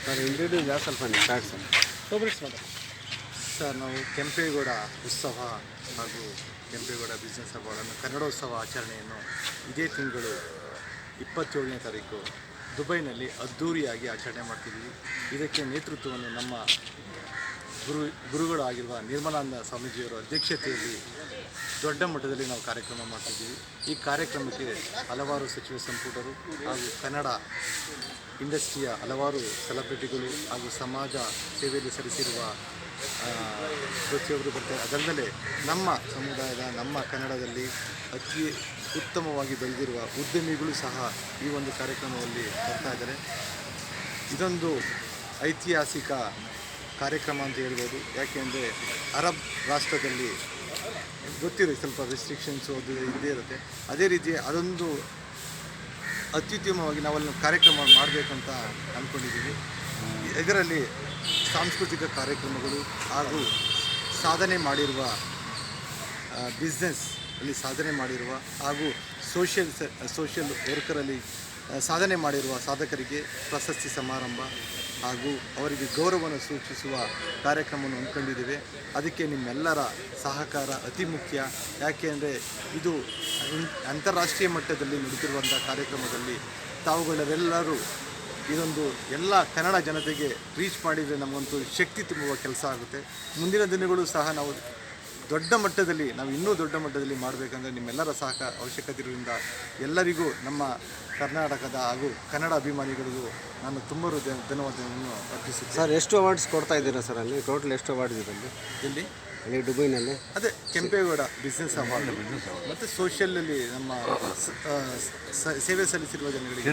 Sir introduce ಸ್ವಲ್ಪ start sir. Sir ನಾವು ಕೆಂಪೇಗೌಡ ಉತ್ಸವ ಹಾಗೂ ಕೆಂಪೇಗೌಡ ಬಿಸ್ನೆಸ್ ಅವಾರ್ಡನ್ನು ಕನ್ನಡೋತ್ಸವ ಆಚರಣೆಯನ್ನು ಇದೇ ತಿಂಗಳು 27ನೇ ತಾರೀಕು ದುಬೈನಲ್ಲಿ ಅದ್ಧೂರಿಯಾಗಿ ಆಚರಣೆ ಮಾಡ್ತಿದ್ದೀವಿ. ಇದಕ್ಕೆ ನೇತೃತ್ವವನ್ನು ನಮ್ಮ ಗುರುಗಳು ಆಗಿರುವ ನಿರ್ಮಲಾನಂದ ಸ್ವಾಮೀಜಿಯವರ ಅಧ್ಯಕ್ಷತೆಯಲ್ಲಿ ದೊಡ್ಡ ಮಟ್ಟದಲ್ಲಿ ನಾವು ಕಾರ್ಯಕ್ರಮ ಮಾಡ್ತಿದ್ದೀವಿ. ಈ ಕಾರ್ಯಕ್ರಮಕ್ಕೆ ಹಲವಾರು ಸಚಿವ ಸಂಪುಟರು ಹಾಗೂ ಕನ್ನಡ ಇಂಡಸ್ಟ್ರಿಯ ಹಲವಾರು ಸೆಲೆಬ್ರಿಟಿಗಳು ಹಾಗೂ ಸಮಾಜ ಸೇವೆಯಲ್ಲಿ ಸಲ್ಲಿಸಿರುವ ಪ್ರತಿಯೊಬ್ಬರು ಬರ್ತಾರೆ. ಅದಲ್ಲದೆ ನಮ್ಮ ಸಮುದಾಯದ ನಮ್ಮ ಕನ್ನಡದಲ್ಲಿ ಅತಿ ಉತ್ತಮವಾಗಿ ಬೆಳೆದಿರುವ ಉದ್ಯಮಿಗಳು ಸಹ ಈ ಒಂದು ಕಾರ್ಯಕ್ರಮದಲ್ಲಿ ಬರ್ತಾ ಇದ್ದಾರೆ. ಇದೊಂದು ಐತಿಹಾಸಿಕ ಕಾರ್ಯಕ್ರಮ ಅಂತ ಹೇಳ್ಬೋದು. ಯಾಕೆಂದರೆ ಅರಬ್ ರಾಷ್ಟ್ರದಲ್ಲಿ ಗೊತ್ತಿರುತ್ತೆ ಸ್ವಲ್ಪ ರೆಸ್ಟ್ರಿಕ್ಷನ್ಸು ಅದು ಇದ್ದೇ ಇರುತ್ತೆ. ಅದೇ ರೀತಿ ಅದೊಂದು ಅತ್ಯುತ್ತಮವಾಗಿ ನಾವಲ್ಲಿ ಕಾರ್ಯಕ್ರಮ ಮಾಡಬೇಕಂತ ಅಂದ್ಕೊಂಡಿದ್ದೀವಿ. ಇದರಲ್ಲಿ ಸಾಂಸ್ಕೃತಿಕ ಕಾರ್ಯಕ್ರಮಗಳು ಹಾಗೂ ಸಾಧನೆ ಮಾಡಿರುವ ಬಿಸ್ನೆಸ್ ಅಲ್ಲಿ ಸಾಧನೆ ಮಾಡಿರುವ ಹಾಗೂ ಸೋಷಿಯಲ್ ವರ್ಕರಲ್ಲಿ ಸಾಧನೆ ಮಾಡಿರುವ ಸಾಧಕರಿಗೆ ಪ್ರಶಸ್ತಿ ಸಮಾರಂಭ ಹಾಗೂ ಅವರಿಗೆ ಗೌರವವನ್ನು ಸೂಚಿಸುವ ಕಾರ್ಯಕ್ರಮವನ್ನು ಅಂದ್ಕೊಂಡಿದ್ದೇವೆ. ಅದಕ್ಕೆ ನಿಮ್ಮೆಲ್ಲರ ಸಹಕಾರ ಅತಿ ಮುಖ್ಯ. ಯಾಕೆಂದರೆ ಇದು ಅಂತಾರಾಷ್ಟ್ರೀಯ ಮಟ್ಟದಲ್ಲಿ ನಡೀತಿರುವಂಥ ಕಾರ್ಯಕ್ರಮದಲ್ಲಿ ತಾವುಗಳೆಲ್ಲರೂ ಇದೊಂದು ಎಲ್ಲ ಕನ್ನಡ ಜನತೆಗೆ ರೀಚ್ ಮಾಡಿದರೆ ನಮಗಂತೂ ಶಕ್ತಿ ತುಂಬುವ ಕೆಲಸ ಆಗುತ್ತೆ. ಮುಂದಿನ ದಿನಗಳು ಸಹ ನಾವು ಇನ್ನೂ ದೊಡ್ಡ ಮಟ್ಟದಲ್ಲಿ ಮಾಡಬೇಕಂದ್ರೆ ನಿಮ್ಮೆಲ್ಲರ ಅವಶ್ಯಕತೆ ಇರೋದ್ರಿಂದ ಎಲ್ಲರಿಗೂ ನಮ್ಮ ಕರ್ನಾಟಕದ ಹಾಗೂ ಕನ್ನಡ ಅಭಿಮಾನಿಗಳಿಗೂ ನಾನು ತುಂಬ ಧನ್ಯವಾದವನ್ನು ಅರ್ಪಿಸುತ್ತೇನೆ. ಸರ್ ಎಷ್ಟು ಅವಾರ್ಡ್ಸ್ ಕೊಡ್ತಾ ಇದ್ದೀರಾ ಸರ್ ಅಲ್ಲಿ? ಟೋಟಲ್ ಎಷ್ಟು ಅವಾರ್ಡ್ಸ್ ಇದೆ ಇಲ್ಲಿ ಅಲ್ಲಿ ದುಬೈನಲ್ಲಿ? ಅದೇ ಕೆಂಪೇಗೌಡ ಬಿಸ್ನೆಸ್ ಅವಾರ್ಡ್ ಮತ್ತು ಸೋಷಿಯಲಲ್ಲಿ ನಮ್ಮ ಸೇವೆ ಸಲ್ಲಿಸಿರುವ ಜನಗಳಿಗೆ